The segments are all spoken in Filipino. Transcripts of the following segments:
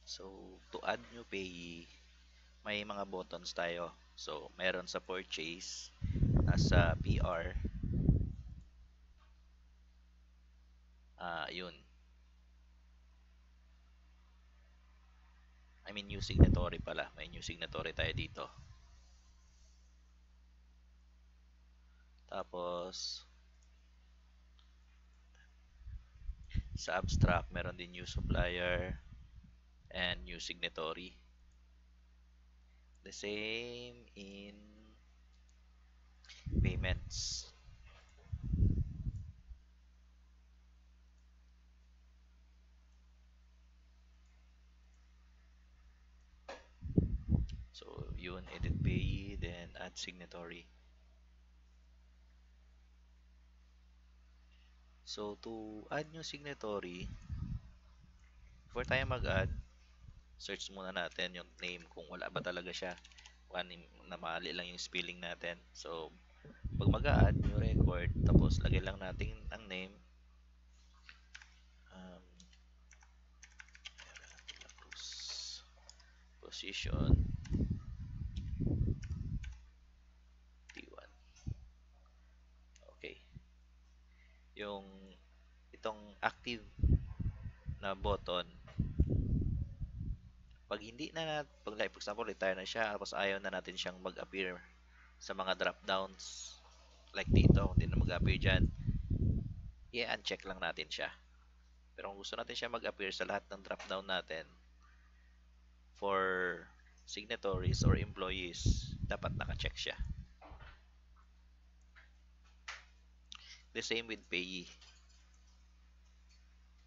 So, to add new payee, may mga buttons tayo. So, meron sa purchase, nasa PR, yun. I mean, new signatory pala. May new signatory tayo dito. Tapos, sa abstract, meron din new supplier and new signatory. The same in payments. So, yun, edit payee, then add signatory. So, to add new signatory, before tayo mag-add, search muna natin yung name kung wala ba talaga siya. Kung na mali lang yung spelling natin. So, pag mag-add, new record, tapos lagay lang natin ang name. Um, position T1. Okay. Yung itong active na button, pag hindi na, pag like, for example, retire na siya, tapos ayaw na natin siyang mag-appear sa mga drop downs, like dito, hindi na mag-appear dyan, i-uncheck lang natin siya. Pero kung gusto natin siya mag-appear sa lahat ng drop down natin, for signatories or employees, dapat naka-check siya. The same with payee.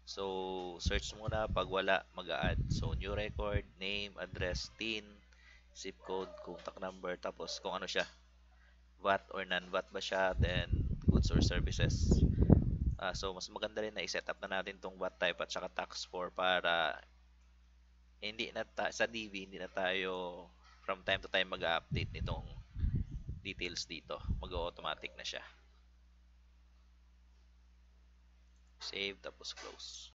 So, search muna. Pag wala, mag-add. So, new record, name, address, TIN, zip code, contact number, tapos kung ano siya. VAT or non-VAT ba siya, then goods or services. So, mas maganda rin na i-set up na natin tong VAT type at saka tax for para hindi na sa DV, hindi na tayo from time to time mag-update nitong details dito. Mag-automatic na siya. Save, tapos close.